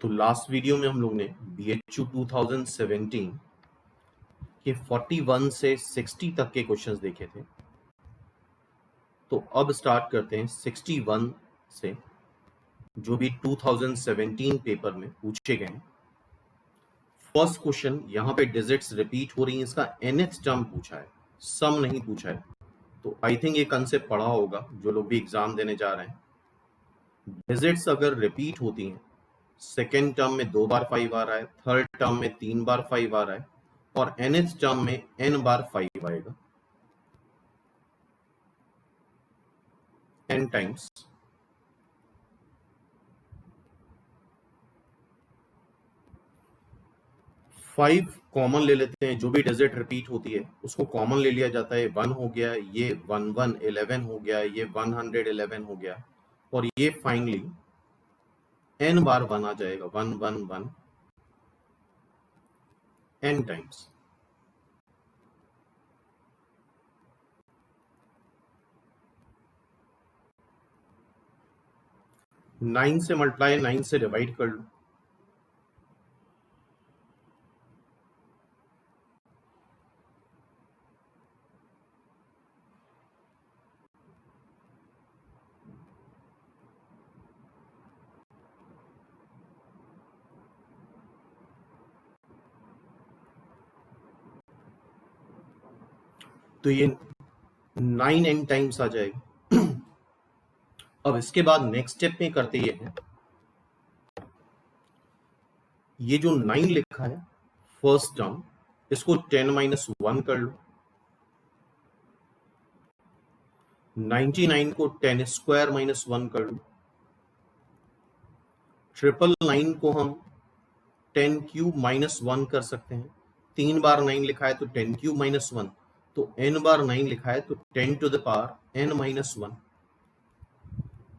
तो last video में हम लोग ने BHU 2017 के 41 से 60 तक के क्वेश्चंस देखे थे। तो अब स्टार्ट करते हैं 61 से, जो भी 2017 पेपर में पूछे गए हैं। फर्स्ट क्वेश्चन, यहाँ पे डिजिट्स रिपीट हो रही हैं, इसका nth टर्म पूछा है, सम नहीं पूछा है। तो आई थिंक ये कंसेप्ट पढ़ा होगा जो लोग भी एग्जाम देने जा रहे हैं। डिजिट्स अगर रिपीट होती हैं, सेकेंड टर्म में 2 बार 5 आ रहा है, थर्ड टर्म में 3 बार 5 आ रहा है, और nth टर्म में n बार 5 आएगा, n टाइम्स। फाइव कॉमन ले लेते हैं, जो भी डिजिट रिपीट होती है उसको कॉमन ले लिया जाता है। 1 हो गया, ये 1111 हो गया, ये 111 हो गया, और ये फाइनली n बार 1 आ जाएगा, 111 n टाइम्स। नाइन से मल्टीप्लाई 9 से डिवाइड कर लो, तो ये 9n टाइम्स आ जाएगा। अब इसके बाद नेक्स्ट स्टेप में करते ये हैं, ये जो 9 लिखा है फर्स्ट टर्म, इसको 10 माइनस 1 कर लो। 99 को 10 स्क्वायर माइनस 1 कर लो। 999 को हम 10 क्यूब माइनस 1 कर सकते हैं। 3 बार 9 लिखा है तो 10 क्यूब माइनस 1, तो n बार 9 लिखा है तो 10 to the power n minus 1।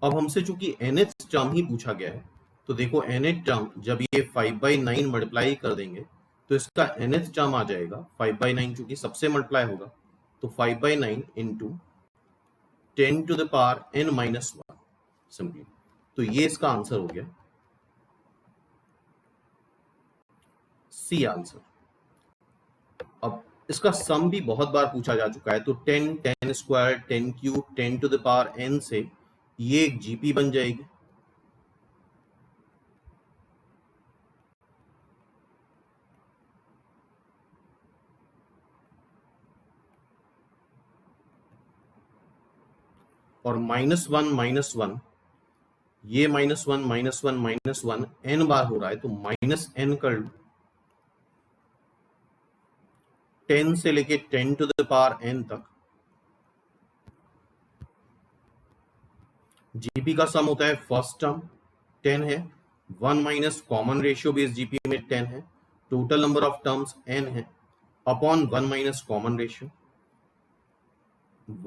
अब हमसे चूंकि nth टर्म ही पूछा गया है, तो देखो nth टर्म जब ये 5/9 मल्टीप्लाई कर देंगे तो इसका nth टर्म आ जाएगा 5/9, चूंकि सबसे मल्टीप्लाई होगा, तो 5/9 into 10 to the power n minus 1 simply. तो ये इसका आंसर हो गया, सी आंसर। अब इसका सम भी बहुत बार पूछा जा चुका है, तो 10 10 square 10 cube 10 to the power n से ये एक जीपी बन जाएगी। और माइनस वन, ये माइनस वन n बार हो रहा है, तो माइनस n कर लो। 10 से लेके 10 टू द पावर n तक जीपी का सम होता है फर्स्ट टर्म 10 है, 1 माइनस कॉमन रेशियो भी इस जीपी में 10 है, total number of terms n है, upon 1 minus common ratio.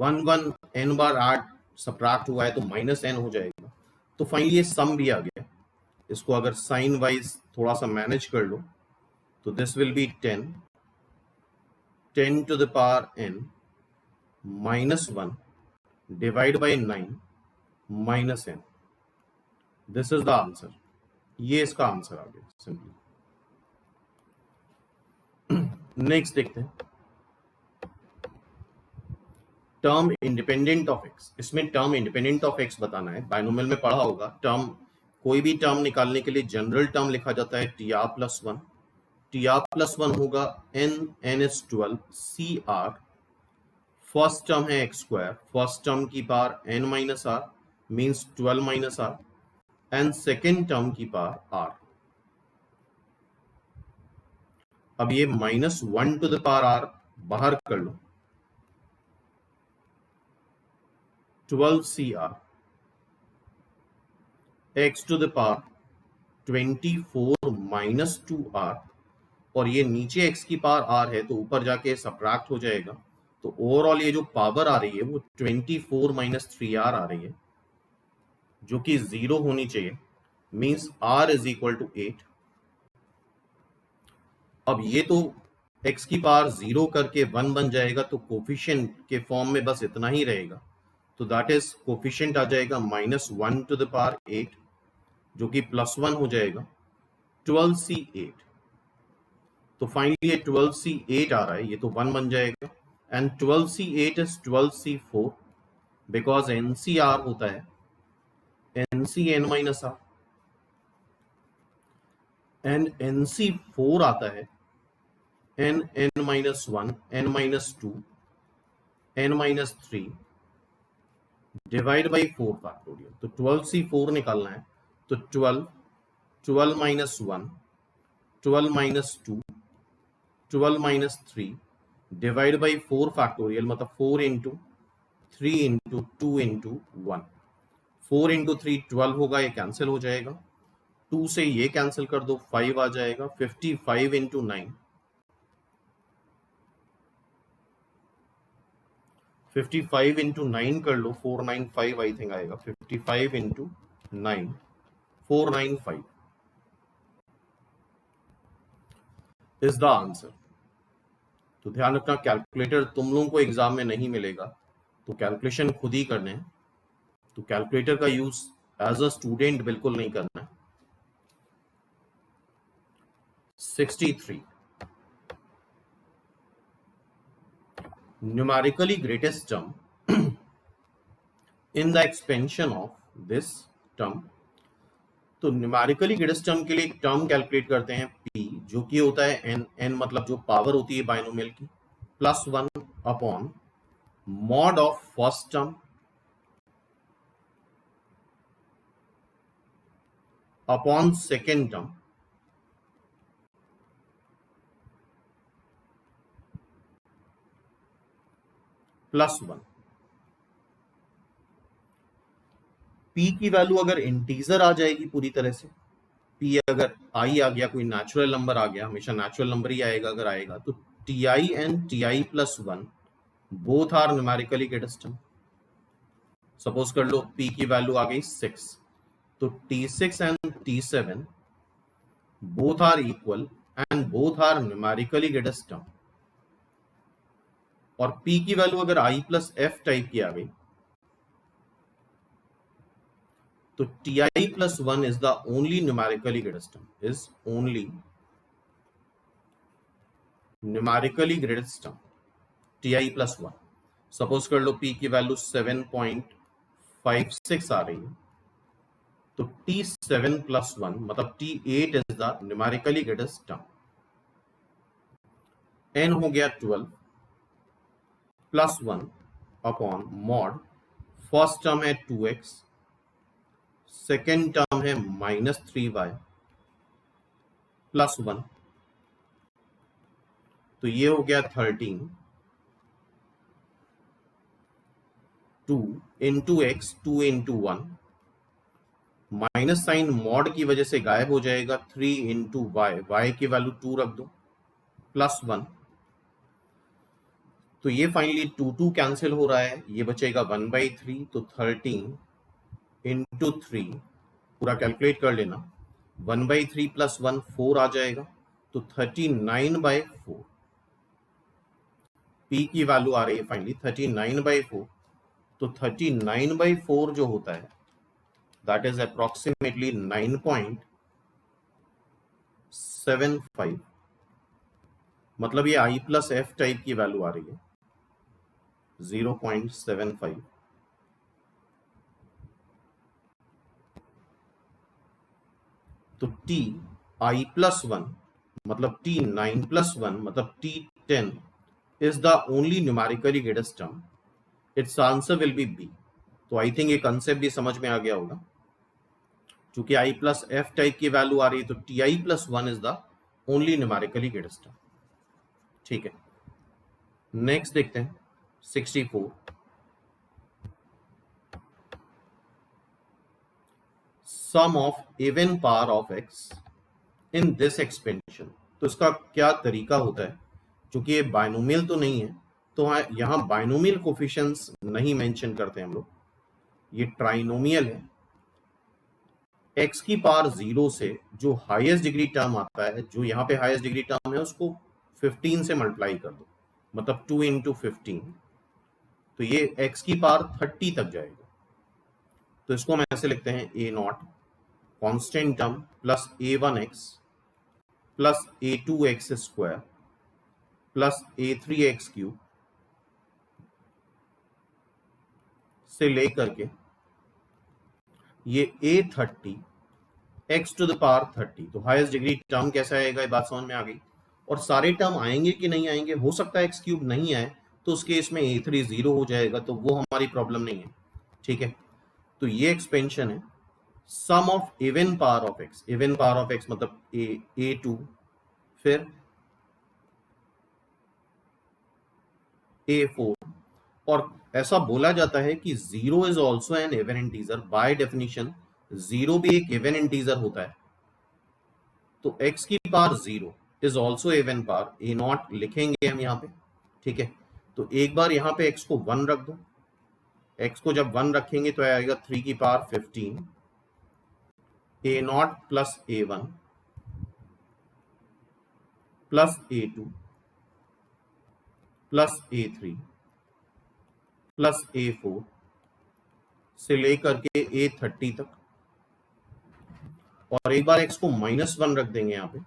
1 n बार 8 सब्ट्रैक्ट हुआ है तो माइनस n हो जाएगा। तो फाइनली ये सम भी आ गया। इसको अगर साइन वाइज थोड़ा सा मैनेज कर लो तो this will be 10 to the power n minus 1 divide by 9 minus n। This is the answer. ये इसका आंसर आ गया सिंपली। नेक्स्ट देखते हैं, टर्म इंडिपेंडेंट ऑफ x। इसमें टर्म इंडिपेंडेंट ऑफ x बताना है। बाइनोमियल में पढ़ा होगा, टर्म कोई भी टर्म निकालने के लिए जनरल टर्म लिखा जाता है tr प्लस 1। tr प्लस 1 होगा n is 12 cr। First term है x स्क्वायर, फर्स्ट टर्म की power n minus r means 12 minus r, and second term की पावर r। अब ये minus 1 to the power r बाहर कर लो, 12 cr x to the power 24 minus 2r, और ये नीचे x की पावर r है तो ऊपर जाके सब्ट्रैक्ट हो जाएगा। तो ओवरऑल ये जो पावर आ रही है वो 24 माइनस 3r आ रही है, जो कि 0 होनी चाहिए, means r is equal to 8। अब ये तो x की पावर 0 करके 1 बन जाएगा, तो कोफिशिएंट के फॉर्म में बस इतना ही रहेगा। तो दैट इज कोफिशिएंट आ जाएगा माइनस 1 टू द पावर 8, जो कि प्लस 1 हो जाएगा, 12C8, तो फाइनली ये 12C8 आ रहा है, ये तो 1 बन जाएगा, and 12C8 is 12C4 because NCR होता है NCN-R, एंड NC4 आता है N-N-1, N-2, N-3 divide by 4 factorial. तो 12C4 निकालना है, तो 12, 12 - 1, 12 - 2, 12 - 3 डिवाइड बाई 4 फैक्टोरियल, मतलब 4 इंटू 3 इंटू 2 इंटू 1, 4 इंटू 3 12 होगा, ये कैंसिल हो जाएगा, 2 से ये कैंसिल कर दो, 5 आ जाएगा, 55 इंटू 9, 55 इंटू 9 कर लो, 495 आई थिंक आएगा, 55 इंटू 9, 495 इज द आंसर। तो ध्यान रखना, कैलकुलेटर तुम लोगों को एग्जाम में नहीं मिलेगा, तो कैलकुलेशन खुद ही करने हैं, तो कैलकुलेटर का यूज एज अ स्टूडेंट बिल्कुल नहीं करना है। 63, numerically greatest term in the expansion of this term। तो न्यूमेरिकली ग्रेटेस्ट टर्म के लिए एक टर्म कैलकुलेट करते हैं p, जो कि होता है n, n मतलब जो पावर होती है बाइनोमियल की, +1 upon mod of first term upon second term +1। p की वैल्यू अगर इंटीजर आ जाएगी पूरी तरह से, p अगर i आ गया, कोई नेचुरल नंबर आ गया, हमेशा नेचुरल नंबर ही आएगा अगर आएगा, तो ti and ti +1 both are numerically greatest term. Suppose कर लो p की वैल्यू आ गई 6, तो t6 and t7 both are equal and both are numerically greatest term। और p की वैल्यू अगर i प्लस f टाइप की आ गई, तो ti plus 1 is the only numerically greatest term, is only numerically greatest term, ti plus 1। Suppose कर लो p की value 7.56 आ रही है, तो t7 plus 1 मतलब t8 is the numerically greatest term। n हो गया 12 plus 1 upon mod, first term है 2x, सेकेंड टर्म है -3y प्लस 1, तो ये हो गया 13, 2 into x, 2 into 1, minus sign mod की वजह से गायब हो जाएगा, 3 इंटू वाई, वाई की वैल्यू 2 रख दो, प्लस 1, तो ये फाइनली 2 कैंसिल हो रहा है, ये बचेगा 1/3, तो 13 इंटू 3 पूरा कैलकुलेट कर लेना, 1/3 प्लस 1 4 आ जाएगा, तो 39/4 p की वैल्यू आ रही है फाइनली 39/4। तो 39/4 जो होता है दैट इज अप्रोक्सीमेटली 9.75, मतलब ये i प्लस एफ टाइप की वैल्यू आ रही है 0.75। तो t i प्लस 1 मतलब t9 प्लस 1 मतलब t10 is the only numerically greatest term, its answer will be B। तो आई थिंक ये कंसेप्ट भी समझ में आ गया होगा, क्योंकि i प्लस एफ टाइप की वैल्यू आ रही है, तो ti plus 1 is the only numerically greatest term. ठीक है, नेक्स्ट देखते हैं 64, sum of even power of x in this expansion. तो इसका क्या तरीका होता है, क्योंकि ये बाइनोमियल तो नहीं है, तो यहाँ बाइनोमियल कोफिशिएंट्स नहीं मेंशन करते हम लोग, ये ट्राइनोमियल है। x की पावर 0 से जो हाईएस्ट डिग्री टर्म आता है, जो यहाँ पे हाईएस्ट डिग्री टर्म है, उसको 15 से मल्टीप्लाई कर दो, मतलब 2 इंटू 15, तो ये x की पावर 30 तक जाएगा। तो इसको हम ऐसे लिखते हैं a0 constant term plus a1x plus a2x square plus a3x cube से लेकर के ये a30 x to the power 30, तो हाईएस्ट डिग्री टर्म कैसा आएगा, ये बात समझ में आ गई। और सारे टर्म आएंगे कि नहीं आएंगे, हो सकता है एक्स क्यूब नहीं आए तो उस केस में a3 0 हो जाएगा, तो वो हमारी प्रॉब्लम नहीं है, ठीक है। तो ये एक्सपेंशन है sum of even power of x, even power of x मतलब a2 फिर a4, और ऐसा बोला जाता है कि 0 is also an even integer, by definition 0 भी एक इवन इंटीजर होता है, तो x की power 0 is also even power, a0 लिखेंगे हम यहाँ पे, ठीक है। तो एक बार यहाँ पे x को 1 रख दो, x को जब 1 रखेंगे तो आएगा 3 की power 15 a0 plus a1 plus a2 plus a3 plus a4 से लेकर के a30 तक, और एक बार x को -1 रख देंगे यहाँ पे,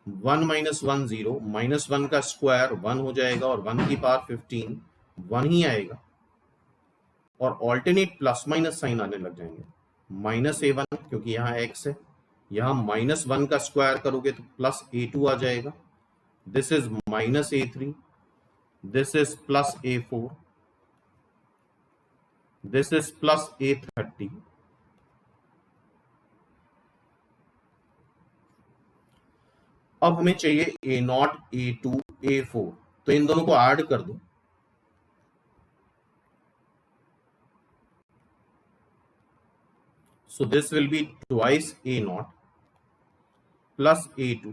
1 - 1 0, -1 का स्क्वायर 1 हो जाएगा और 1 की पावर 15 1 ही आएगा, और ऑल्टरनेट प्लस माइनस साइन आने लग जाएंगे, -a1 क्योंकि यहाँ x है, यहाँ -1 का स्क्वायर करोगे तो प्लस a2 आ जाएगा, this is -a3, this is plus a4, this is plus a30, अब हमें चाहिए a0 a2 a4, तो इन दोनों को ऐड कर दो, so this will be twice a0 plus a2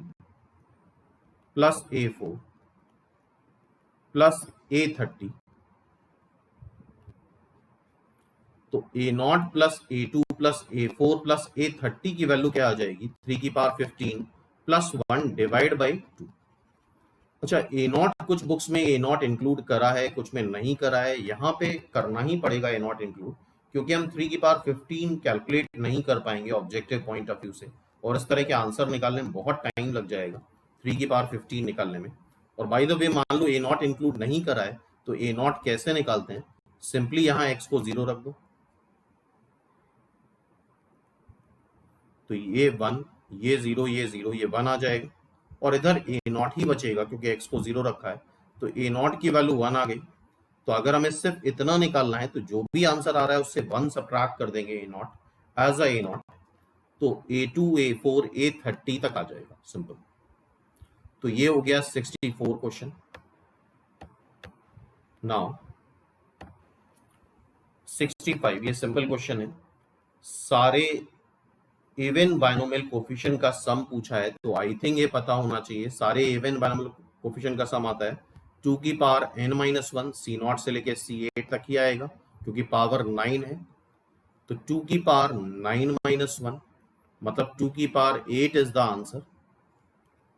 plus a4 plus a30, तो a0 plus a2 plus a4 plus a30 की वैल्यू क्या आ जाएगी, 3 की पावर 15 प्लस 1 डिवाइड बाई 2। अच्छा, a0 कुछ बुक्स में a0 इंक्लूड करा है, कुछ में नहीं करा है, यहाँ पे करना ही पड़ेगा a0 इंक्लूड, क्योंकि हम 3 की पावर 15 कैलकुलेट नहीं कर पाएंगे ऑब्जेक्टिव पॉइंट ऑफ व्यू से, और इस तरह के आंसर निकालने में बहुत टाइम लग जाएगा 3 की पावर 15 निकालने में। और बाय द वे मान लो a0 इंक्लूड नहीं करा है, तो a0 कैसे निकालते हैं, सिंपली यहाँ x को 0 रख दो, तो ये 1 ये 0 ये 0 ये 1 आ जाएगा, और इधर a0 ही बचेगा क्योंकि x को 0 रखा है, तो a0 की वैल्यू 1 आ गई। तो अगर हमें सिर्फ इतना निकालना है तो जो भी आंसर आ रहा है उससे 1 सब्ट्रैक्ट कर देंगे a0 एज a0, तो a2 a4 a30 तक आ जाएगा, सिंपल। तो ये हो गया 64 क्वेश्चन। नाउ 65, ये सिंपल क्वेश्चन है, सारे इवन बाइनोमियल कोफिशिएंट का सम पूछा है, तो आई थिंक ये पता होना चाहिए, सारे इवन बाइनोमियल कोफिशिएंट का सम आता है 2 की पावर n-1 c0 से लेके c8 तक ही आएगा, क्योंकि पावर 9 है, तो 2 की पावर 9-1 मतलब 2 की पावर 8 इज द आंसर।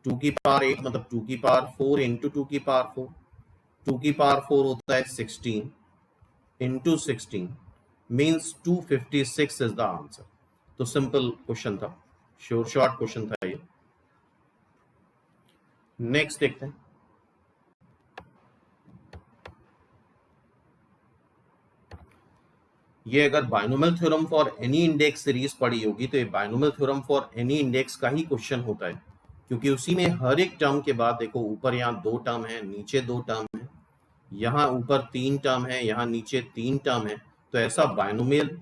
2 की पावर 8 मतलब 2 की पावर 4 इंटू 2 की पावर 4, 2 की पावर 4 होता है 16 into 16 means 256 is the answer. तो सिंपल क्वेश्चन था, शॉर्ट क्वेश्चन था ये। नेक्स्ट देखते हैं, ये अगर binomial theorem for any index series पढ़ी होगी तो ये binomial theorem for any index का ही क्वेश्चन होता है, क्योंकि उसी में हर एक टर्म के बाद देखो ऊपर यहाँ 2 टर्म है, नीचे 2 टर्म है, यहाँ ऊपर 3 टर्म है, यहाँ नीचे 3 टर्म है, तो ऐसा binomial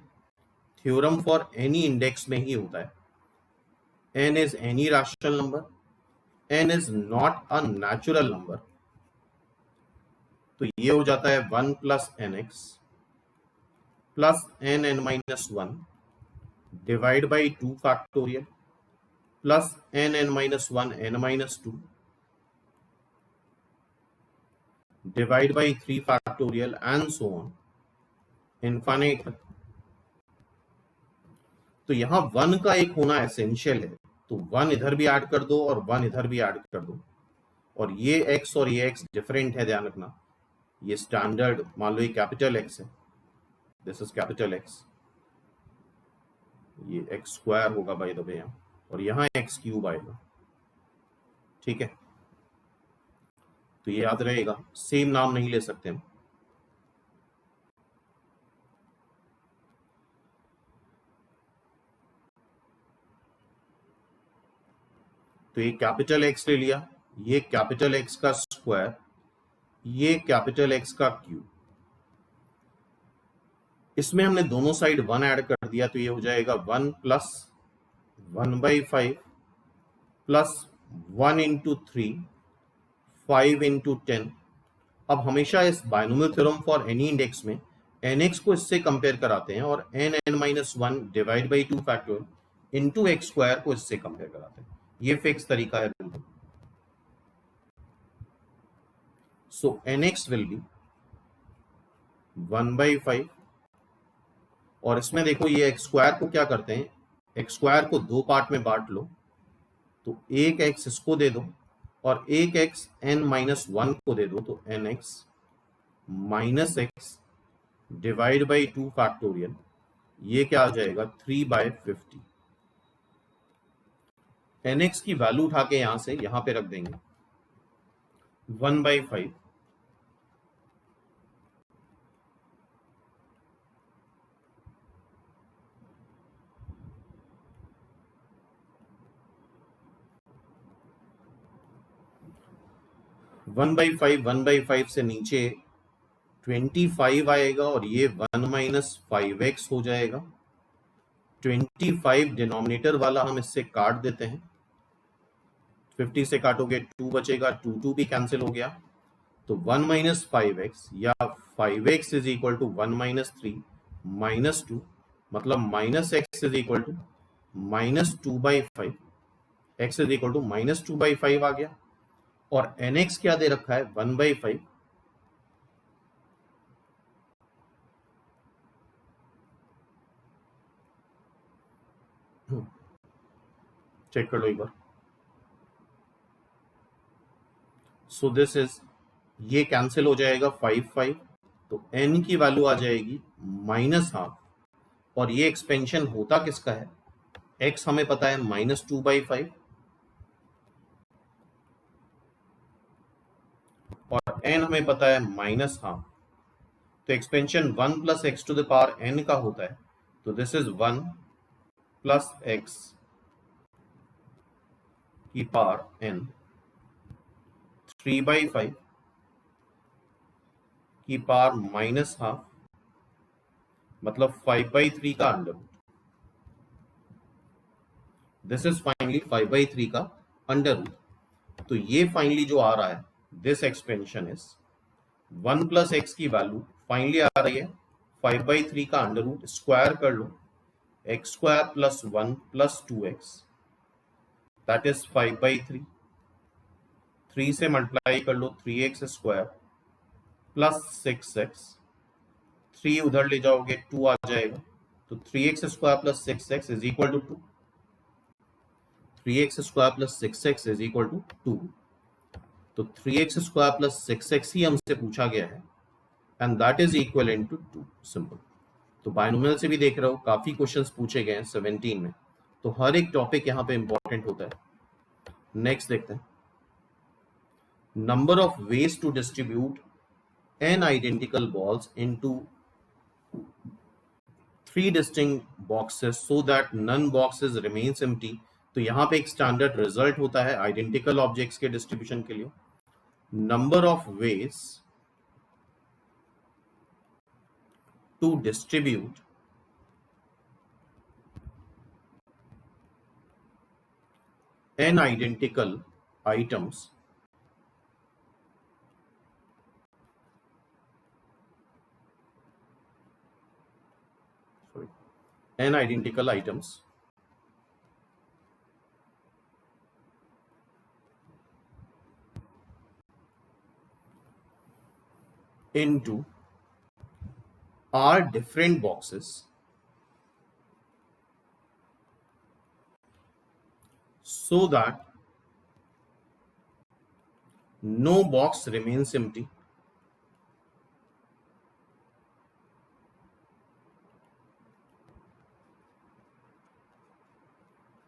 theorem for any index में ही होता है। n is any rational number, n is not a natural number, तो ये हो जाता है 1 plus nx plus n(n-1) divide by 2 factorial plus n(n-1) n-2 divide by 3 factorial and so on infinite. तो यहाँ 1 का एक होना एसेंशियल है, तो 1 इधर भी ऐड कर दो और 1 इधर भी ऐड कर दो, और ये x और ये x डिफरेंट है, ध्यान रखना, ये स्टैंडर्ड मान लो ये कैपिटल x है, दिस इज कैपिटल x, ये x स्क्वायर होगा बाय द वे यहाँ, और यहां एक्स क्यूब आएगा। ठीक है, तो ये याद रहेगा, सेम नाम नहीं ले सकते हम। तो ये कैपिटल एक्स ले लिया, ये कैपिटल एक्स का स्क्वायर, ये कैपिटल एक्स का क्यूब। इसमें हमने दोनों साइड 1 ऐड कर दिया, तो ये हो जाएगा 1 प्लस 1/5 प्लस 1 इंटू 3 5 इंटू 10। अब हमेशा इस binomial theorem for any index में nx को इससे कंपेयर कराते हैं और n(n-1) divide by 2 factorial into x square को इससे कंपेयर कराते हैं। ये फिक्स तरीका है बिल्कुल। सो nx विल बी 1/5, और इसमें देखो ये एक्स स्क्वायर को क्या करते हैं, एक्स स्क्वायर को दो पार्ट में बांट लो, तो एक एक्स इसको दे दो और एक एक्स n-1 को दे दो, तो nx minus x divide by 2 factorial, ये क्या आ जाएगा 3/50। nx की वैल्यू उठा के यहां से यहां पे रख देंगे 1/5 1/5 से नीचे 25 आएगा और ये 1 माइनस 5x हो जाएगा। 25 डिनोमिनेटर वाला हम इससे काट देते हैं, 50 से काटोगे 2 बचेगा, 2 भी कैंसिल हो गया, तो 1 माइनस 5x या 5x is equal to 1 minus 3 minus 2, मतलब minus x is equal to -2/5, x is equal to -2/5 आ गया। और nx क्या दे रखा है 1/5, चेक कर लो एक बार। सो दिस इज, ये कैंसिल हो जाएगा 5, तो n की वैल्यू आ जाएगी -12, और ये एक्सपेंशन होता किसका है, x हमें पता है -2/5 और n हमें पता है -12, तो expansion 1 plus x to the power n का होता है, तो दिस इज 1 प्लस एक्स की पावर n 3/5 की पावर -12, मतलब 5/3 का under root. This is finally 5/3 का अंडर रूट। तो ये फाइनली जो आ रहा है, this expansion is 1 plus x की वैल्यू फाइनली आ रही है 5/3 का अंडर रूट, स्क्वायर कर लो, x square plus 1 plus 2x, that is 5/3, 3 से मल्टीप्लाई कर लो 3x स्क्वायर प्लस 6x, 3 उधर ले जाओगे 2 आ जाएगा, तो 3x square plus 6x is equal to 2, 3x square plus 6x is equal to 2। तो 3x स्क्वायर प्लस 6x ही हमसे पूछा गया है, and that is equal to 2, simple. तो बायनोमियल से भी देख रहे हो काफी क्वेश्चंस पूछे गए हैं 17 में, तो हर एक टॉपिक यहाँ पे इंपॉर्टेंट होता है। नेक्स्ट देखते हैं, number of ways to distribute n identical balls into 3 distinct boxes so that none boxes remains empty। तो यहां पे एक स्टैंडर्ड रिजल्ट होता है आइडेंटिकल ऑब्जेक्ट्स के डिस्ट्रीब्यूशन के लिए, number of ways to distribute n identical items n identical items into r different boxes so that no box remains empty।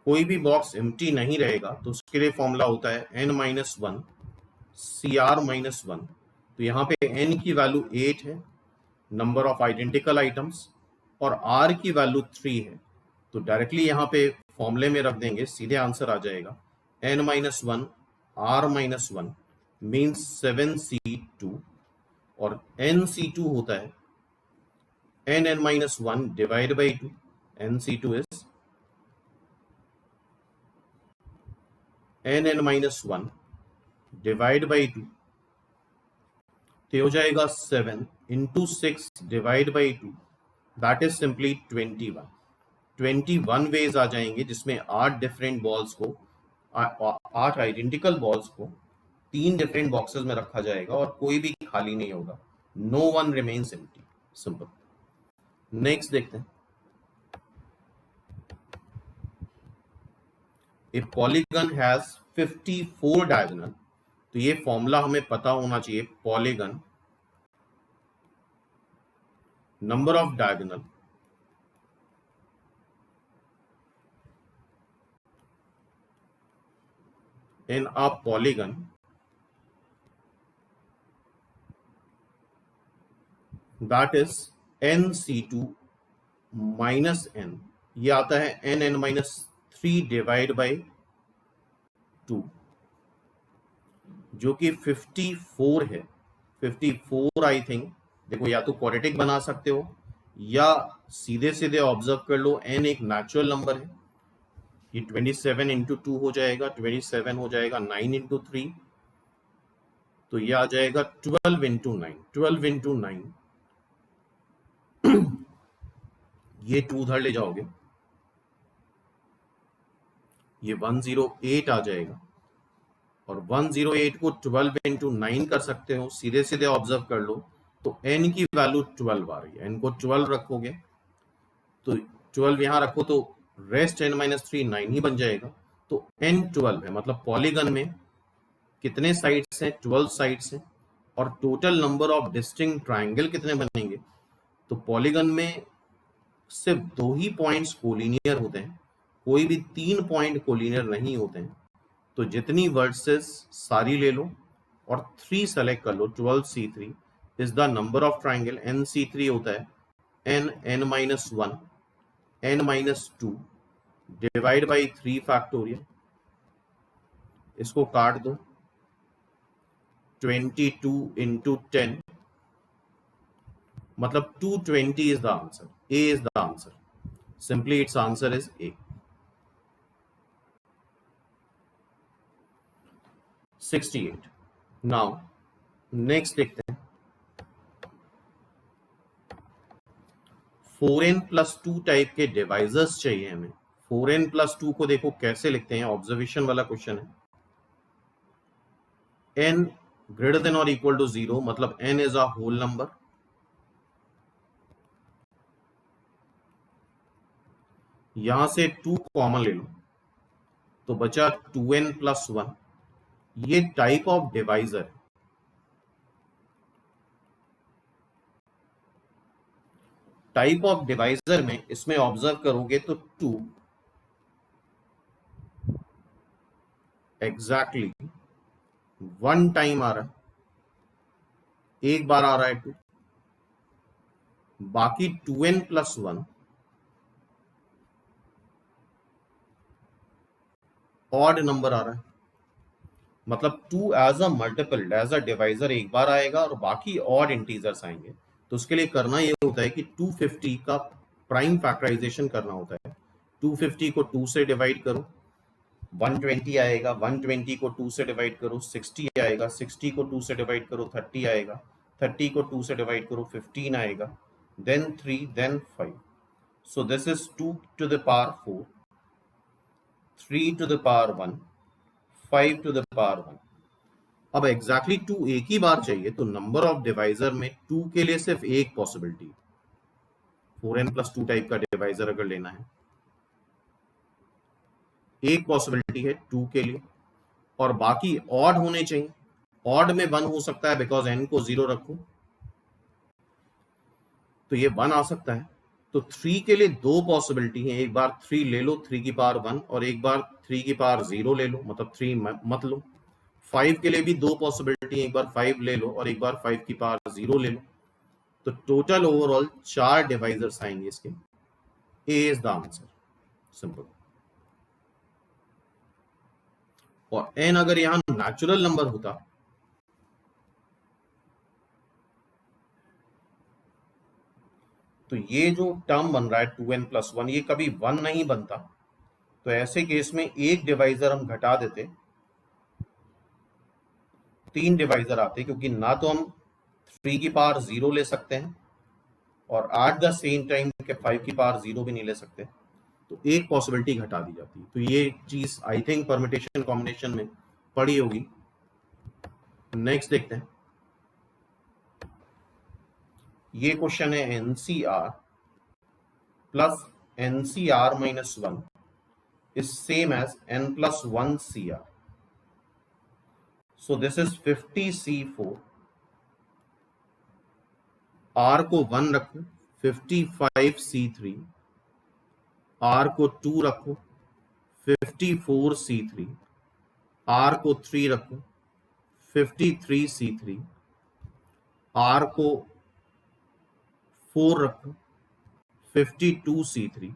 कोई भी बॉक्स एम्प्टी नहीं रहेगा तो उसके लिए फॉर्मूला होता है n-1 CR-1। तो यहाँ पे n की वैल्यू 8 है, नंबर ऑफ आइडेंटिकल आइटम्स, और r की वैल्यू 3 है। तो डायरेक्टली यहाँ पे फॉर्मूले में रख देंगे, सीधे आंसर आ जाएगा n-1 R-1 मीन्स 7C2, और nC2 होता है n-1 divide by 2, nC2 is n-1 divide by 2, तो हो जाएगा 7 into 6 divide by 2, that is simply 21। 21 ways आ जाएंगे जिसमें 8 डिफरेंट बॉल्स को, 8 आइडेंटिकल बॉल्स को 3 डिफरेंट बॉक्सेस में रखा जाएगा और कोई भी खाली नहीं होगा, no one remains empty. Simple. Next देखते हैं, ए पॉलीगन हैज 54 डायगोनल। तो ये फॉर्मूला हमें पता होना चाहिए, polygon number of diagonal in a polygon that is nC2 minus n, ये आता है n-3 डिवाइड बाई 2, जो कि 54 है। 54 आई थिंक, देखो या तो क्वाड्रेटिक बना सकते हो या सीधे सीधे ऑब्जर्व कर लो, n एक नेचुरल नंबर है, ये 27 इंटू 2 हो जाएगा, 27 हो जाएगा 9 इंटू 3, तो ये आ जाएगा 12 इंटू 9, 12 इंटू 9, ये 2 उधर ले जाओगे, ये 108 आ जाएगा, और 108 को 12 इंटू 9 कर सकते हो, सीधे सीधे ऑब्जर्व कर लो, तो n की वैल्यू 12 आ रही है, n को 12 रखोगे तो 12 यहां रखो तो रेस्ट n-3 9 ही बन जाएगा, तो n 12 है। मतलब पॉलीगन में कितने साइड्स हैं? 12 साइड्स हैं, और total number of distinct triangle कितने बनेंगे? तो पॉलीगन में सिर्फ 2 ही पॉइंट्स कोलिनियर होते हैं, कोई भी 3 पॉइंट कोलिनियर नहीं होते हैं। तो जितनी वर्सेस सारी ले लो और 3 सेलेक्ट कर लो, 12C3 is the number of triangle. nC3 होता है n-1 n-2 divide by 3 factorial, इसको काट दो, 22 इंटू 10, मतलब 220 is the answer, A is the answer. Simply its answer is A. 68. Now next देखते हैं, 4n+2 टाइप के डिवाइजर्स चाहिए हमें। 4n+2 को देखो कैसे लिखते हैं, ऑब्जर्वेशन वाला क्वेश्चन है। n ग्रेटर देन और इक्वल टू 0, मतलब n is a whole number. यहां से 2 कॉमन ले लो तो बचा 2n+1। ये टाइप ऑफ डिवाइजर है। टाइप ऑफ डिवाइजर में इसमें ऑब्जर्व करोगे तो 2 एग्जैक्टली 1 टाइम आ रहा है, एक बार आ रहा है 2, बाकी 2n+1 ऑड नंबर आ रहा है, मतलब 2 as a multiple as a divisor एक बार आएगा और बाकी ऑड इंटीजर्स आएंगे। तो उसके लिए करना ये होता है कि 250 का प्राइम फैक्टराइजेशन करना होता है। 250 को 2 से डिवाइड करो, 120 आएगा, 120 को 2 से डिवाइड करो, 60 आएगा, 60 को 2 से डिवाइड करो, 30 आएगा, 30 को 2 से डिवाइड करो, 15 आएगा, then 3, then 5. So this is 2 to the power 4, 3 to the power 1, 5 to the power 1. अब एग्जैक्टली 2 एक ही बार चाहिए, तो नंबर ऑफ डिवाइजर में 2 के लिए सिर्फ एक पॉसिबिलिटी, 4n+2 टाइप का डिवाइजर अगर लेना है, एक पॉसिबिलिटी है 2 के लिए, और बाकी ऑड होने चाहिए। ऑड में 1 हो सकता है बिकॉज n को 0 रखो, तो ये 1 आ सकता है, तो 3 के लिए दो पॉसिबिलिटी है, एक बार 3 ले लो 3 की पावर 1 और एक बार 3 की पावर 0 ले लो, मतलब 3 मत लो। 5 के लिए भी दो पॉसिबिलिटी है, एक बार 5 ले लो और एक बार 5 की पावर 0 ले लो। तो टोटल ओवरऑल 4 डिवाइजर्स आएंगे इसके। ए इज द आंसर, सिंपल। और एन अगर यहां नेचुरल नंबर होता तो ये जो टर्म बन रहा है 2n+1 ये कभी 1 नहीं बनता। तो ऐसे केस में एक डिवाइजर हम घटा देते, 3 डिवाइजर आते, क्योंकि ना तो हम 3 की पावर 0 ले सकते हैं और एट द सेम टाइम के 5 की पावर 0 भी नहीं ले सकते। तो एक पॉसिबिलिटी घटा दी जाती है। तो ये चीज आई थिंक परमिटेशन कॉम्बिनेशन में पड़ी होगी। नेक्स्ट देखते हैं। ये क्वेश्चन है NCR plus NCR -1 is same as n+1 CR. So this is 50C4. R को 1 रखो 55C3, R को 2 रखो 54C3, R को 3 रखो 53C3, R को 4 रखो 52C3,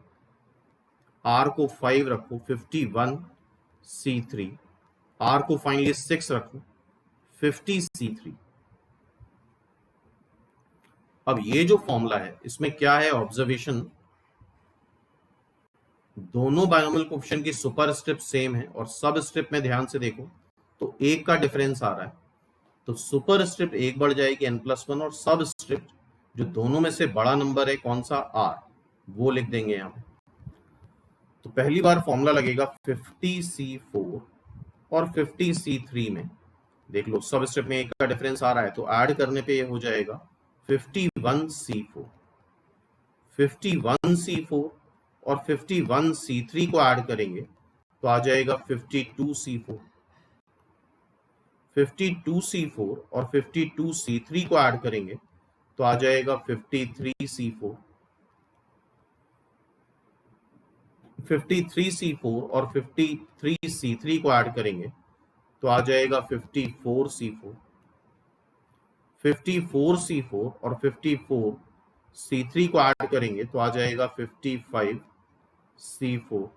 R को 5 रखो 51C3, R को फाइनली 6 रखो 50C3। अब ये जो फॉर्मूला है इसमें क्या है ऑब्जर्वेशन, दोनों बायनोमियल कोएफिशिएंट की सुपर स्क्रिप्ट सेम है और सब स्क्रिप्ट में ध्यान से देखो तो एक का डिफरेंस आ रहा है। तो सुपर स्क्रिप्ट एक बढ़ जाएगी n+1 और सब स्क्रिप्ट जो दोनों में से बड़ा नंबर है कौन सा r, वो लिख देंगे यहां पे। तो पहली बार फॉर्मूला लगेगा 50C4 और 50C3 में देख लो सब स्क्रिप्ट में एक का डिफरेंस आ रहा है तो ऐड करने पे ये हो जाएगा 51C4। 51C4 और 51C3 को ऐड करेंगे तो आ जाएगा 52C4। 52C4 और 52C3 को ऐड करेंगे तो आ जाएगा 53C4। 53C4 और 53C3 को ऐड करेंगे तो आ जाएगा 54C4। 54C4 और 54C3 को ऐड करेंगे तो आ जाएगा 55C4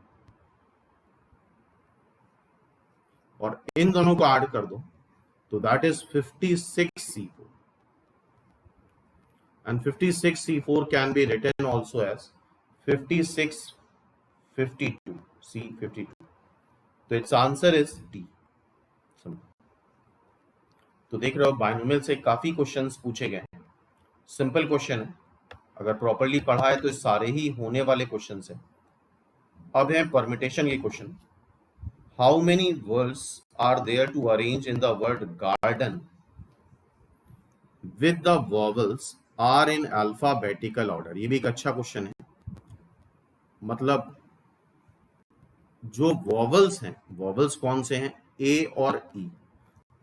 और इन दोनों को ऐड कर दो तो that is 56C4 and 56C4 can be written also as 5652 C52। तो इट्स आंसर इज डी। तो देख रहे हो बायनोमियल से काफी क्वेश्चंस पूछे गए हैं, सिंपल क्वेश्चन है, अगर प्रॉपर्ली पढ़ा है तो सारे ही होने वाले क्वेश्चन है। अब है परमिटेशन के क्वेश्चन। How many words are there to arrange in the word garden with the vowels are in alphabetical order. ये भी एक अच्छा क्वेश्चन है। मतलब जो वॉवल्स हैं, वॉवल्स कौन से हैं, ए और ई,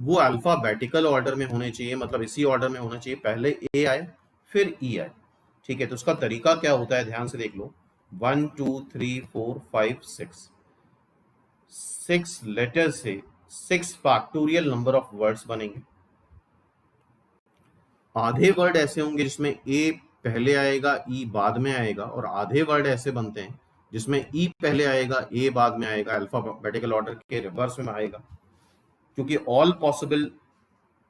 वो अल्फाबेटिकल ऑर्डर में होने चाहिए, मतलब इसी ऑर्डर में होना चाहिए, पहले ए आए फिर ई आए। ठीक है, तो उसका तरीका क्या होता है ध्यान से देख लो। 1 2 3 4 5 6 6 लेटर से 6 फैक्टोरियल नंबर ऑफ वर्ड्स बनेंगे। आधे वर्ड ऐसे होंगे जिसमें ए पहले आएगा ई बाद में आएगा, और आधे वर्ड ऐसे बनते हैं जिसमें ई पहले आएगा ए बाद में आएगा, अल्फाबेटिकल ऑर्डर के रिवर्स में आएगा। क्योंकि all possible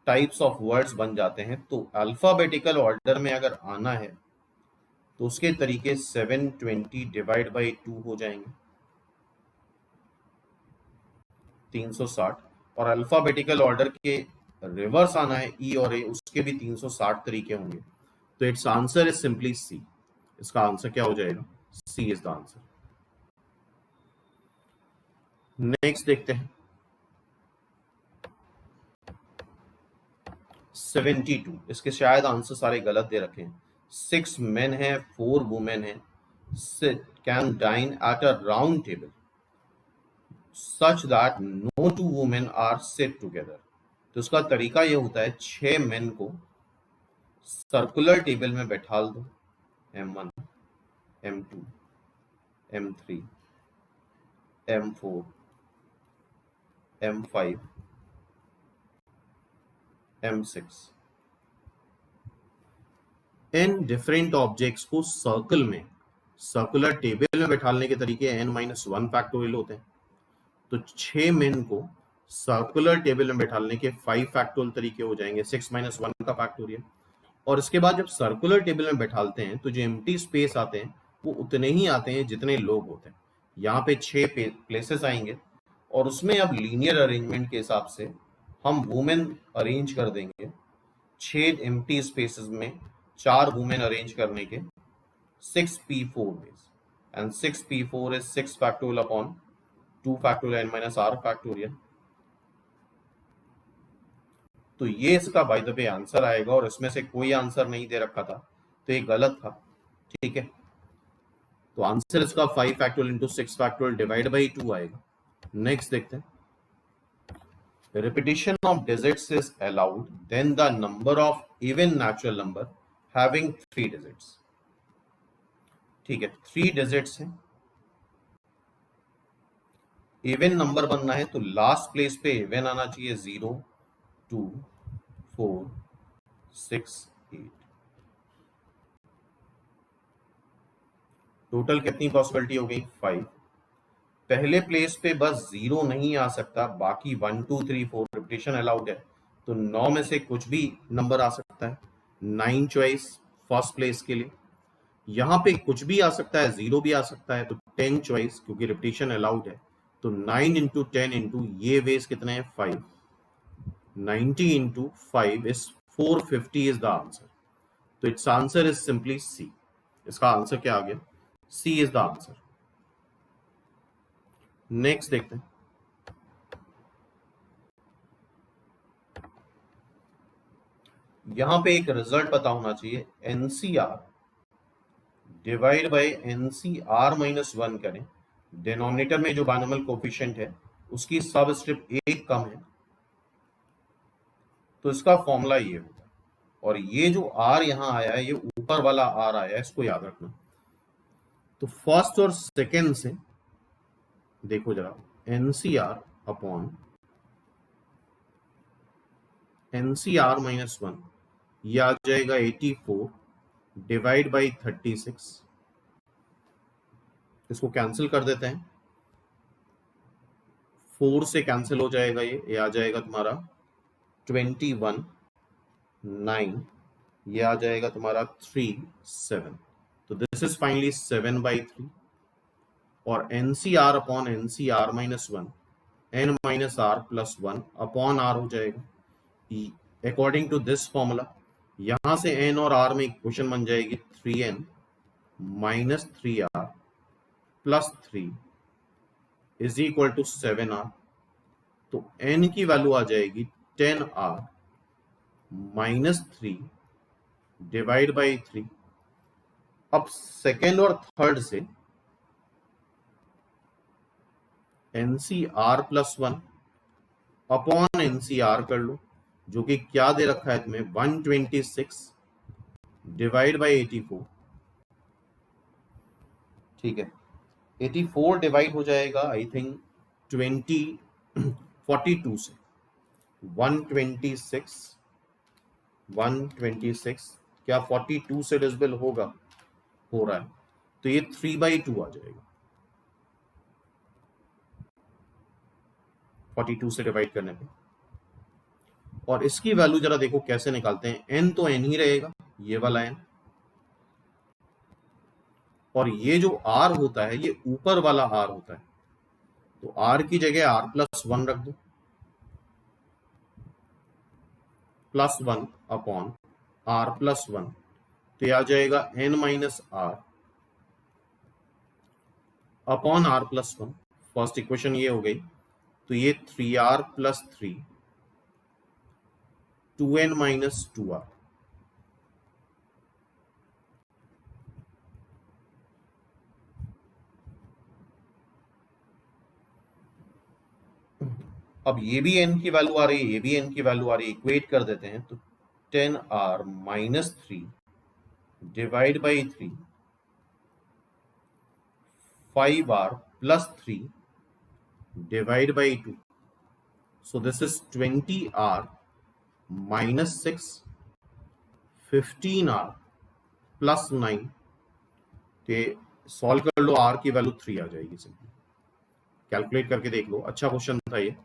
types of words बन जाते हैं, तो अल्फाबेटिकल ऑर्डर में अगर आना है तो उसके तरीके 720 डिवाइड बाई 2 हो जाएंगे 360, और अल्फाबेटिकल ऑर्डर के रिवर्स आना है ई और ए, उसके भी 360 तरीके होंगे। तो इट्स आंसर इज सिंपली सी। इसका आंसर क्या हो जाएगा, सी इज द आंसर। नेक्स्ट देखते हैं 72। इसके शायद आंसर सारे गलत दे रखे हैं। 6 men है 4 women है, sit can dine at a round table such that no 2 women are sit together। तो उसका तरीका ये होता है 6 men को सर्कुलर टेबल में बैठा दो M1, M2, M3, M4, M5, M6। n different objects को सर्कल में, सर्कुलर टेबल में बैठाने के तरीके n-1 फैक्टोरियल होते हैं। तो 6 मेन को सर्कुलर टेबल में बैठाने के 5 फैक्टोरियल तरीके हो जाएंगे, 6-1 का फैक्टोरियल। और इसके बाद जब सर्कुलर टेबल में बैठाते हैं तो जो एम्प्टी स्पेस आते हैं वो उतने ही आते हैं जितने लोग होते हैं। यहाँ पे 6 प्लेसेस आएंगे और उसमें अब लीनियर अरेंजमेंट के हिसाब से हम वुमेन अरेंज कर देंगे। 6 एम्प्टी स्पेसेस में 4 वुमेन अरेंज करने के 6p4 ways, and 6p4 is 6 factorial upon 2 factorial n minus r factorial। तो ये इसका बाय द वे आंसर आएगा, और इसमें से कोई आंसर नहीं दे रखा था तो ये गलत था, ठीक है। तो आंसर इसका 5 factorial into 6 factorial divide by 2 आएगा। नेक्स्ट देखते हैं, repetition of digits is allowed then the number of even natural number having 3 digits। ठीक है, 3 डिजिट्स हैं, इवन नंबर बनना है तो लास्ट प्लेस पे इवन आना चाहिए, 0, 2, 4, 6, 8। टोटल कितनी पॉसिबिलिटी हो गई? 5। पहले प्लेस पे बस 0 नहीं आ सकता, बाकी 1, 2, 3, 4 रिपीटेशन अलाउड है, तो 9 में से कुछ भी नंबर आ सकता है। 9 चॉइस फर्स्ट प्लेस के लिए। यहाँ पे कुछ भी आ सकता है, 0 भी आ सकता है, तो 10 चॉइस, क्योंकि रिपीटेशन अलाउड है। तो 9 इंटू 10 इंटू ये वेज कितने हैं? 5। 90 into 5 is 450 is the answer. तो इट्स आंसर इज सिंपली सी। इसका आंसर क्या आ गया? सी इज द आंसर। नेक्स्ट देखते हैं, यहां पे एक रिजल्ट पता होना चाहिए। NCR divide by NCR minus 1 करें, डिनोमिनेटर में जो बाइनोमियल कोफिशिएंट है उसकी सब स्ट्रिप 1 कम है, तो इसका फॉर्मूला ये होगा। और ये जो आर यहां आया है, ये ऊपर वाला आर आया है, इसको याद रखना। तो फर्स्ट और सेकेंड से देखो जरा, एनसीआर अपॉन एनसीआर माइनस 1, ये आ जाएगा 84 डिवाइड बाई 36। इसको कैंसिल कर देते हैं, 4 से कैंसिल हो जाएगा, ये आ जाएगा तुम्हारा 21, 9, ये आ जाएगा तुम्हारा 3, 7। तो दिस इज फाइनली 7/3। और nCr upon nCr minus 1, n minus r plus 1 upon r हो जाएगा अकॉर्डिंग टू दिस फॉर्मूला। यहां से एन और आर में इक्वेशन बन जाएगी 3n minus 3r plus 3 is equal to 7r। तो n की वैल्यू आ जाएगी 10r माइनस 3 डिवाइड बाई 3। अब सेकेंड और थर्ड से एनसीआर प्लस 1 अपॉन एनसीआर कर लो, जो कि क्या दे रखा है तुम्हें? 126 डिवाइड बाई 84। ठीक है, 84 डिवाइड हो जाएगा आई थिंक 42 से। 126 क्या 42 से डिविजिबल होगा? हो रहा है, तो ये 3/2 आ जाएगा 42 से डिवाइड करने पे। और इसकी वैल्यू जरा देखो कैसे निकालते हैं। n तो n ही रहेगा, ये वाला n, और ये जो r होता है ये ऊपर वाला r होता है, तो r की जगह r प्लस 1 रख दो, प्लस 1 अपॉन r प्लस 1, तो ये आ जाएगा n minus r upon r plus 1। First equation ये हो गई, तो ये 3r plus 3 2n minus 2r। अब ये भी n की वैल्यू आ रही है, ये भी n की वैल्यू आ रही है, इक्वेट कर देते हैं। तो 10r minus 3 divide by 3 5r plus 3 divide by 2. So this is 20r minus 6, 15r plus 9. तो सॉल्व कर लो, r की वैल्यू 3 आ जाएगी। सिंपली कैलकुलेट करके देख लो। अच्छा क्वेश्चन था ये।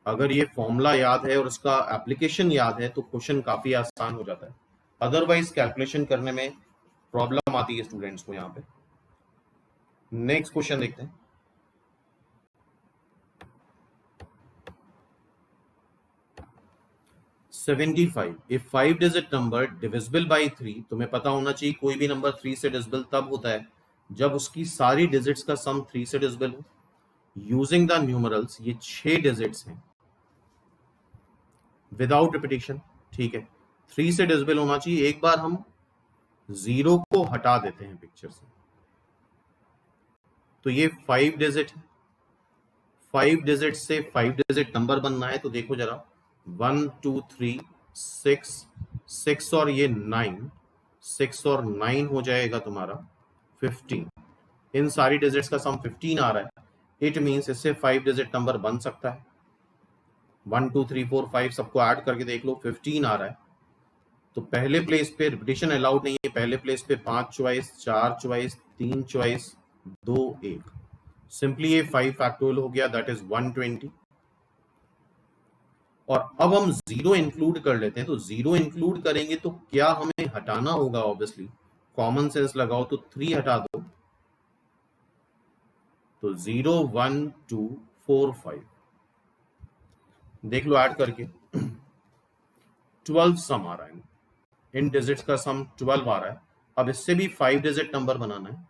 अगर ये फॉर्मूला याद है और उसका एप्लीकेशन याद है तो क्वेश्चन काफी आसान हो जाता है। अदरवाइज कैलकुलेशन करने में प्रॉब्लम आती है स्टूडेंट्स को। यहाँ पे नेक्स्ट क्वेश्चन देखते हैं। If 5 digit number divisible by 3, तुम्हें पता होना चाहिए कोई भी नंबर 3 से डिविजिबल तब होता है जब उसकी सारी डिजिट्स का सम 3 से डिविजिबल हो। यूजिंग द न्यूमरल्स, ये 6 डिजिट्स हैं विदाउट रिपीटिशन। ठीक है, 3 से डिविजिबल होना चाहिए। एक बार हम 0 को हटा देते हैं पिक्चर से, तो ये 5 डिजिट है। 5 डिजिट से 5 डिजिट नंबर बनना है तो देखो जरा, 1 2 3 6 और ये 9, 6 और 9 हो जाएगा तुम्हारा 15। इन सारी डिजिट्स का सम 15 आ रहा है। इट मींस इससे 5 डिजिट नंबर बन सकता है। 1 2 3 4 5 सबको ऐड करके देख लो, 15 आ रहा है। तो पहले प्लेस पे रिपीटिशन अलाउड नहीं है। पहले प्लेस पे 5 चॉइस, 4 चॉइस, 3 चॉइस, 2 1। सिंपली ये 5 फैक्टोरियल हो गया, दैट इज 120। और अब हम 0 इंक्लूड कर लेते हैं। तो 0 इंक्लूड करेंगे तो क्या हमें हटाना होगा? ऑब्वियसली कॉमन सेंस लगाओ तो 3 हटा दो, तो 0 1 2 4 5। देख लो ऐड करके 12 सम आ रहा है। इन डिजिट्स का सम 12 आ रहा है। अब इससे भी 5 डिजिट नंबर बनाना है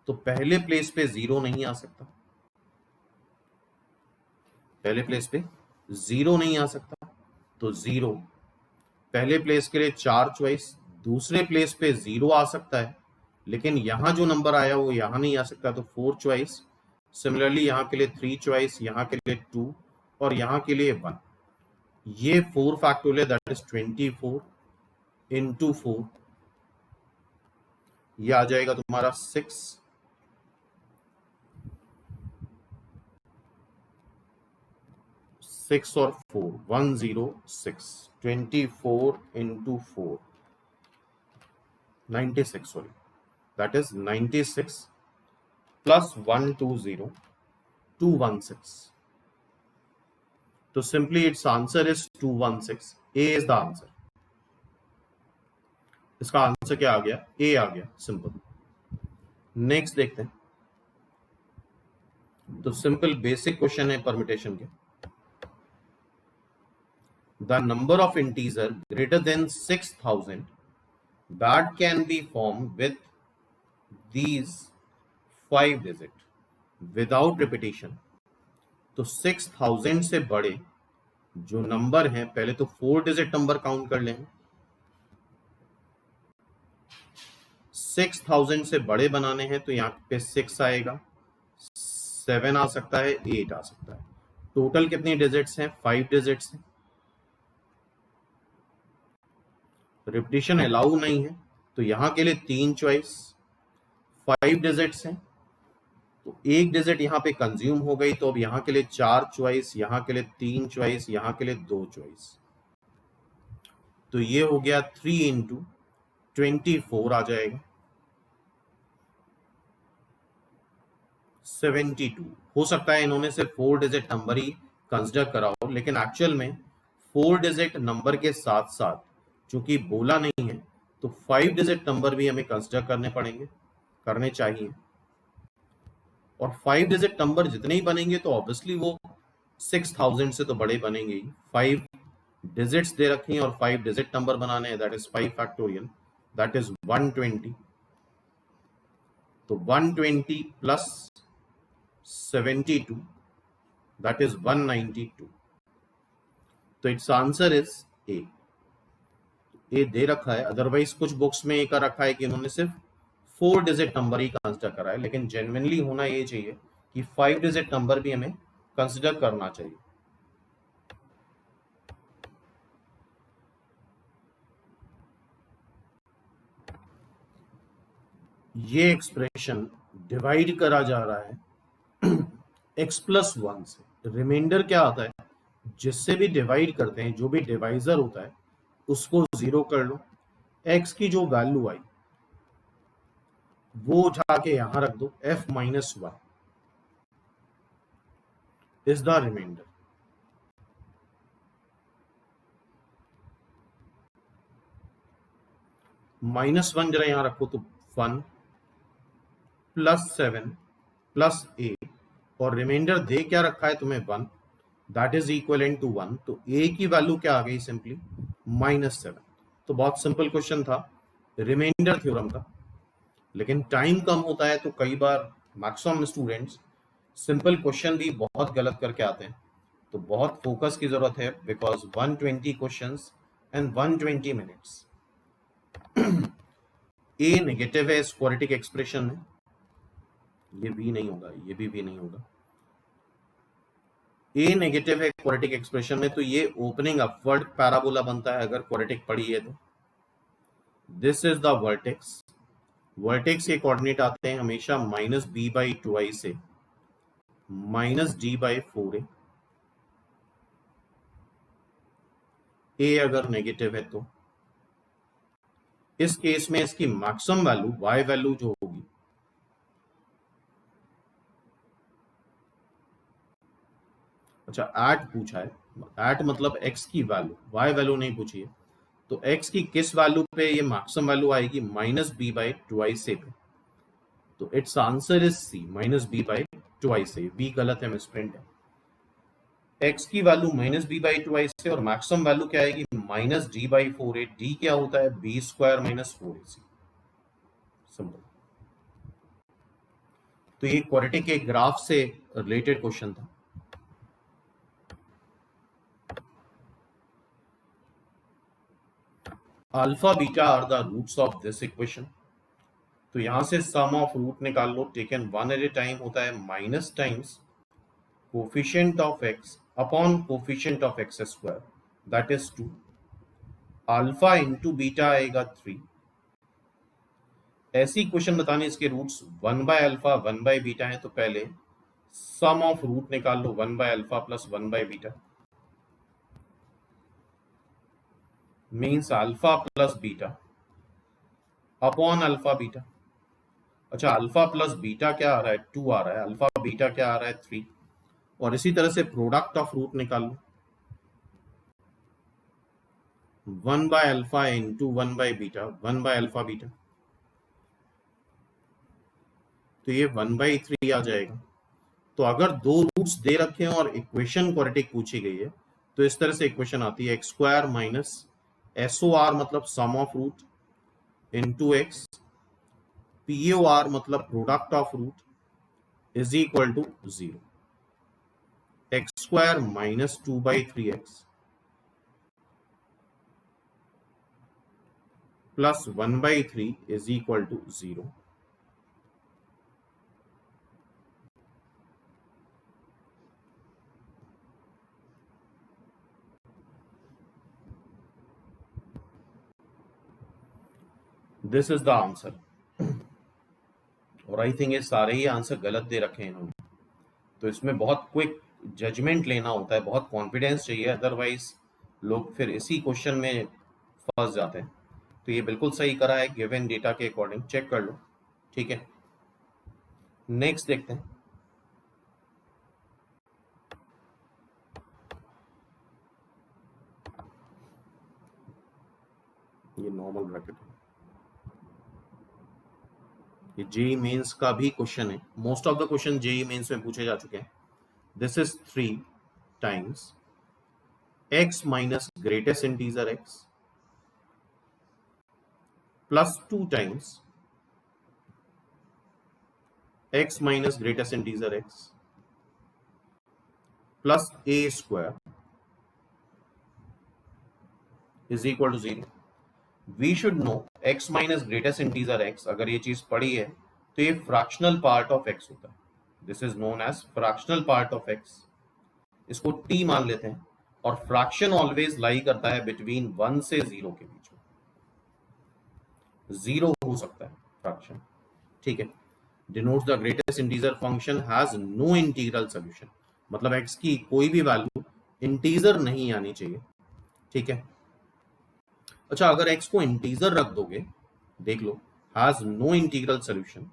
तो पहले प्लेस पे 0 नहीं आ सकता। पहले प्लेस पे 0 नहीं आ सकता, तो 0। पहले प्लेस के लिए 4 चॉइस, दूसरे प्लेस पे 0 आ सकता है, लेकिन यहां जो नंबर आया वो यहां नहीं आ सकता, तो 4 चॉइस। सिमिलरली यहां के लिए 3 चॉइस, यहां के लिए 2 और यहां के लिए 1। ये 4 फैक्टोरियल, दैट इज 24 इंटू 4। ये आ जाएगा तुम्हारा 6। 6 और 4 106। 24 into 4 96, sorry, that is 96 plus 120 216। तो simply it's answer is 216। A is the answer. इसका आंसर क्या आ गया? ए आ गया, सिंपल। नेक्स्ट देखते हैं। तो सिंपल बेसिक क्वेश्चन है परम्यूटेशन के। The number of integer greater than 6000 that can be formed with these 5 digit without repetition। तो 6000 से बड़े जो नंबर हैं, पहले तो 4 डिजिट नंबर काउंट कर लें। 6000 से बड़े बनाने हैं तो यहाँ पे 6 आएगा, 7 आ सकता है, 8 आ सकता है। टोटल कितनी डिजिट्स हैं? 5 डिजिट्स हैं। रिपीटिशन अलाउ नहीं है तो यहां के लिए 3 चॉइस। 5 डिजिट्स हैं तो एक डिजिट यहां पे कंज्यूम हो गई, तो अब यहां के लिए 4 चॉइस, यहां के लिए 3 चॉइस, यहां के लिए 2 चॉइस। तो ये हो गया 3 इंटू 24 आ जाएगा 72। हो सकता है इन्होंने सिर्फ 4 डिजिट नंबर ही कंसिडर करा हो, लेकिन एक्चुअल में 4 डिजिट नंबर के साथ साथ चूंकि बोला नहीं है तो 5 डिजिट नंबर भी हमें कंसिडर करने चाहिए। और 5 डिजिट नंबर जितने ही बनेंगे तो ऑब्वियसली वो 6000 से तो बड़े बनेंगे ही। 5 डिजिट्स दे रखी हैं और 5 डिजिट नंबर बनाने हैं, that is 5 factorial, that is 120। तो 120 प्लस 72, दैट इज 192। तो इट्स आंसर इज ए। ए दे रखा है, अदरवाइज कुछ बुक्स में ये कर रखा है कि इन्होंने सिर्फ 4 डिजिट नंबर ही कंसिडर करा है, लेकिन जेन्युइनली होना ये चाहिए कि 5 डिजिट नंबर भी हमें कंसिडर करना चाहिए। ये एक्सप्रेशन डिवाइड करा जा रहा है x+1 से। रिमाइंडर क्या आता है, जिससे भी डिवाइड करते हैं, जो भी डिवाइजर होता है उसको 0 कर लो, x की जो वैल्यू आई वो उठा के यहां रख दो, f-1 इज द रिमाइंडर। -1 जरा यहां रखो तो 1 +7 +a, और रिमाइंडर दे क्या रखा है तुम्हें 1, दैट इज इक्वल टू 1। तो a की वैल्यू क्या आ गई, सिंपली -7। तो बहुत सिंपल क्वेश्चन था रिमाइंडर थ्योरम का, लेकिन टाइम कम होता है तो कई बार मैक्सिमम स्टूडेंट्स सिंपल क्वेश्चन भी बहुत गलत करके आते हैं। तो बहुत फोकस की जरूरत है, because 120 questions and 120 minutes. A negative है इस क्वाड्रेटिक एक्सप्रेशन में, ये भी नहीं होगा, ये भी नहीं होगा। ए नेगेटिव है क्वाड्रेटिक एक्सप्रेशन में, तो ये ओपनिंग अपवर्ड पैराबोला बनता है अगर क्वाड्रेटिक पढ़ी है तो। This is the vertex. Vertex के कोऑर्डिनेट आते हैं हमेशा -b/2i से -d/4a। ए अगर नेगेटिव है तो इस केस में इसकी मैक्सिमम वैल्यू, y वैल्यू जो होगी, अच्छा एट पूछा है, एट मतलब x की वैल्यू, y वैल्यू नहीं पूछी है। तो x की किस वैल्यू पे ये मैक्सिमम वैल्यू आएगी, -b/2i से पे। तो it's answer is C, -b/2i से। b गलत है, मिसप्रिंट है। x की वैल्यू -b/2i से, और मैक्सिमम वैल्यू क्या आएगी, -d/4a। d क्या होता है, b² - 4ac। सिंपल। तो ये क्वाड्रेटिक के ग्राफ से रिलेटेड क्वेश्चन था। Alpha beta are the roots of this equation. तो यहां से सम ऑफ रूट निकाल लो, taken one at a time होता है minus times coefficient of x upon coefficient of x², that is 2। Alpha into beta आएगा 3। ऐसी क्वेश्चन बताने इसके रूट्स 1/अल्फा 1/बीटा है, तो पहले सम ऑफ रूट निकाल लो, 1/अल्फा प्लस 1/बीटा means alpha plus beta upon alpha beta. अच्छा, अल्फा प्लस बीटा क्या आ रहा है, 2 आ रहा है, अल्फा बीटा क्या आ रहा है, 3। और इसी तरह से प्रोडक्ट ऑफ रूट निकाल लो, 1/अल्फा इंटू 1/बीटा, 1/अल्फा बीटा, तो ये 1/3 आ जाएगा। तो अगर दो रूट्स दे रखे हैं और इक्वेशन क्वाड्रेटिक पूछी गई है, तो इस तरह से इक्वेशन आती है, x² माइनस SOR मतलब sum of root into x, POR मतलब product of root is equal to 0। x² minus 2/3x plus 1/3 is equal to 0। This is the answer. और आई थिंक ये सारे ही आंसर गलत दे रखे हैं इन्होंने, तो इसमें बहुत क्विक जजमेंट लेना होता है, बहुत कॉन्फिडेंस चाहिए, अदरवाइज लोग फिर इसी क्वेश्चन में फंस जाते हैं। तो ये बिल्कुल सही करा है, गिवन डेटा के अकॉर्डिंग, चेक कर लो, ठीक है। नेक्स्ट देखते हैं। ये नॉर्मल ब्रैकेट है, ये जेई मेंस का भी क्वेश्चन है। Most of the question JEE Mains में पूछे जा चुके हैं। This is 3 times x minus greatest integer x plus 2 times x minus greatest integer x plus a² is equal to 0। We should know x minus greatest integer x, अगर ये चीज पड़ी है तो ये फ्रैक्शनल पार्ट ऑफ x होता है। This is known as fractional part of x। इसको t मान लेते हैं, और फ्रैक्शन ऑलवेज लाई करता है बिटवीन 1 से 0 के बीच में। 0 हो सकता है फ्रैक्शन, ठीक है। Denotes the greatest integer function has no integral solution, मतलब x की कोई भी वैल्यू इंटीजर नहीं आनी चाहिए, ठीक है। अच्छा, अगर x को इंटीजर रख दोगे, देख लो, has no integral solution,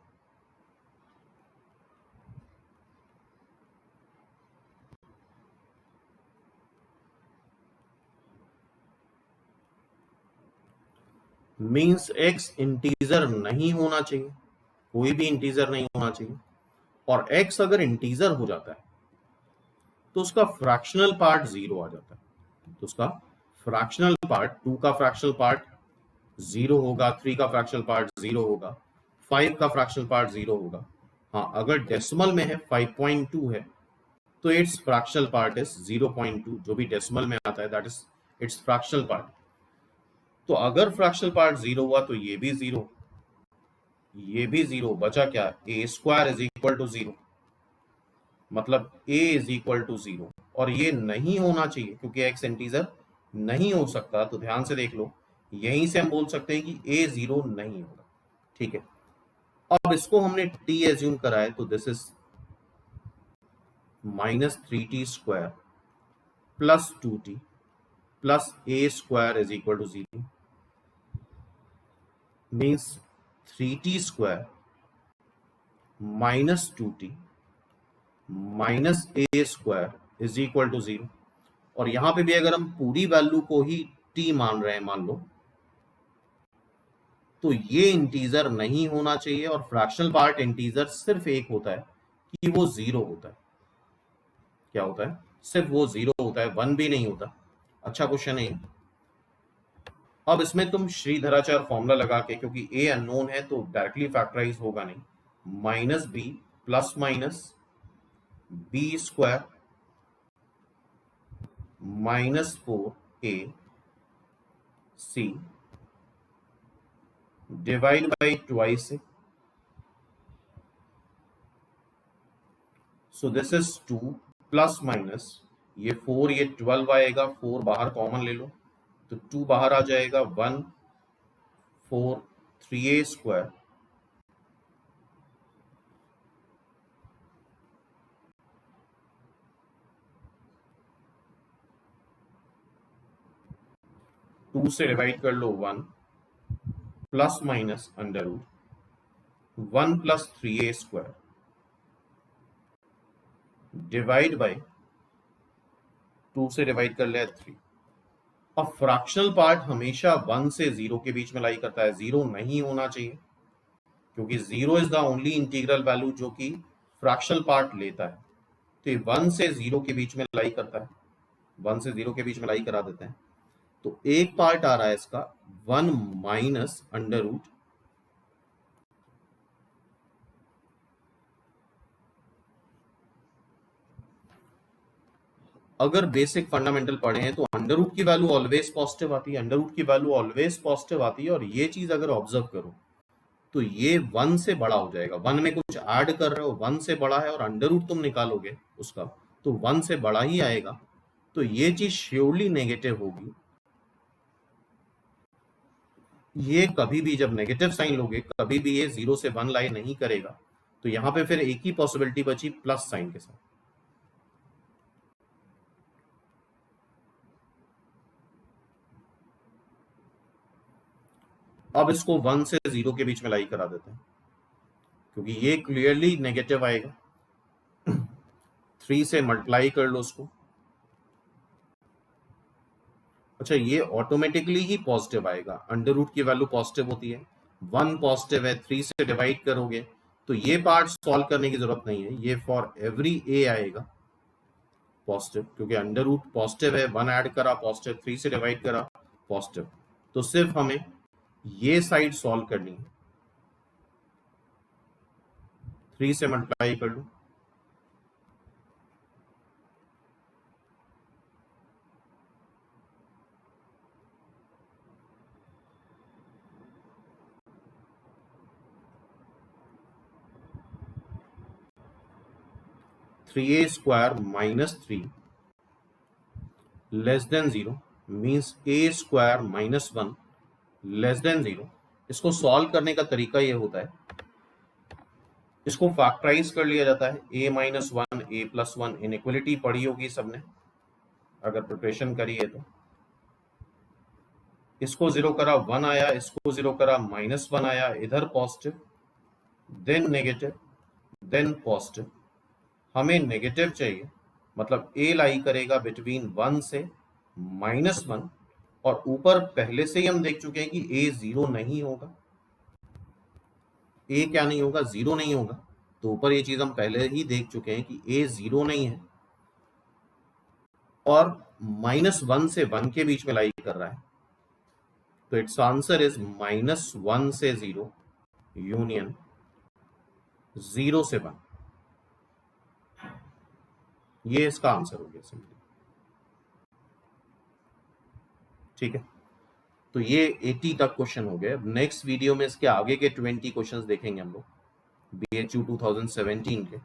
means x integer नहीं होना चाहिए, कोई भी इंटीजर नहीं होना चाहिए। और x अगर इंटीजर हो जाता है तो उसका फ्रैक्शनल पार्ट 0 आ जाता है, तो उसका फ्रैक्शनल पार्ट, 2 का फ्रैक्शनल पार्ट 0 होगा, 3 का फ्रैक्शनल पार्ट 0 होगा, 5 का फ्रैक्शनल पार्ट 0 होगा। हाँ, अगर डेसिमल में है 5.2 है तो इट्स फ्रैक्शनल पार्ट इज 0.2, जो भी डेसिमल में आता है that is it's fractional part. तो अगर फ्रैक्शनल पार्ट 0 हुआ तो ये भी 0, ये भी 0, बचा क्या, a square is equal to 0, मतलब a इज इक्वल टू 0। और ये नहीं होना चाहिए क्योंकि x इंटीजर नहीं हो सकता, तो ध्यान से देख लो, यहीं से हम बोल सकते हैं कि a 0 नहीं होगा, ठीक है। अब इसको हमने t एज्यूम करा है, तो this is -3t square plus 2t plus a square is equal to 0, means 3t square minus 2t minus a square is equal to 0। और यहां पे भी अगर हम पूरी वैल्यू को ही t मान रहे हैं, मान लो, तो ये इंटीजर नहीं होना चाहिए। और फ्रैक्शनल पार्ट इंटीजर सिर्फ एक होता है कि वो 0 होता है। क्या होता है? सिर्फ वो 0 होता है, 1 भी नहीं होता। अच्छा क्वेश्चन है। अब इसमें तुम श्रीधराचार्य फॉर्मूला लगा के, क्योंकि a अननोन है तो डायरेक्टली फैक्टराइज होगा नहीं, minus b plus minus b square minus 4a c divide by twice, so this is 2 plus minus ये 4, ये 12 आएगा, 4 बाहर कॉमन ले लो तो 2 बाहर आ जाएगा, 1 4 3a स्क्वायर टू से डिवाइड कर लो 1 plus minus under root 1 plus 3a square divide by 2 से डिवाइड कर लिया 3। अब फ्रैक्शनल पार्ट हमेशा 1 से 0 के बीच में लाई करता है, 0 नहीं होना चाहिए क्योंकि 0 is the only integral value जो कि फ्रैक्शनल पार्ट लेता है। तो ये 1 से 0 के बीच में लाई करता है, 1 से 0 के बीच में लाई करा देते हैं। तो एक पार्ट आ रहा है इसका 1 माइनस अंडर रूट अगर बेसिक फंडामेंटल पढ़े हैं तो अंडर रूट की वैल्यू ऑलवेज पॉजिटिव आती है, अंडर रूट की वैल्यू ऑलवेज पॉजिटिव आती है। और ये चीज अगर ऑब्जर्व करो तो ये 1 से बड़ा हो जाएगा, 1 में कुछ ऐड कर रहे हो, 1 से बड़ा है, और अंडर रूट तुम निकालोगे उसका तो 1 से बड़ा ही आएगा। तो ये चीज श्योरली नेगेटिव होगी। ये कभी भी जब नेगेटिव साइन लोगे, कभी भी ये 0 से 1 लाई नहीं करेगा। तो यहां पे फिर एक ही पॉसिबिलिटी बची प्लस साइन के साथ। अब इसको 1 से 0 के बीच में लाई करा देते हैं क्योंकि ये क्लियरली नेगेटिव आएगा। 3 से मल्टीप्लाई कर लो उसको। अच्छा, ये ऑटोमेटिकली ही पॉजिटिव आएगा, अंडर रूट की वैल्यू पॉजिटिव होती है, 1 पॉजिटिव है, 3 से डिवाइड करोगे तो ये पार्ट सॉल्व करने की जरूरत नहीं है, ये फॉर एवरी ए आएगा पॉजिटिव, क्योंकि अंडर रूट पॉजिटिव है, 1 ऐड करा पॉजिटिव, 3 से डिवाइड करा पॉजिटिव। तो सिर्फ हमें ये साइड सॉल्व करनी है, 3 से मल्टीप्लाई कर लो, three a square minus 3 less than 0 means a square minus 1 less than 0। इसको सॉल्व करने का तरीका ये होता है, इसको फैक्टराइज कर लिया जाता है, a minus one A plus one, inequality पढ़ी होगी सबने अगर प्रिपरेशन करी है तो। इसको 0 करा 1 आया, इसको 0 करा माइनस 1 आया, इधर positive then negative then positive. हमें नेगेटिव चाहिए, मतलब a लाई करेगा बिटवीन 1 से -1, और ऊपर पहले से ही हम देख चुके हैं कि a 0 नहीं होगा। a क्या नहीं होगा? 0 नहीं होगा। तो ऊपर ये चीज हम पहले ही देख चुके हैं कि a 0 नहीं है, और -1 से 1 के बीच में लाई कर रहा है, तो इट्स आंसर इज -1 से 0 यूनियन 0 से 1। ये इसका आंसर हो गया सिंपली। ठीक है, तो ये 80 तक क्वेश्चन हो गए। नेक्स्ट वीडियो में इसके आगे के 20 क्वेश्चंस देखेंगे हम लोग BHU 2017 के।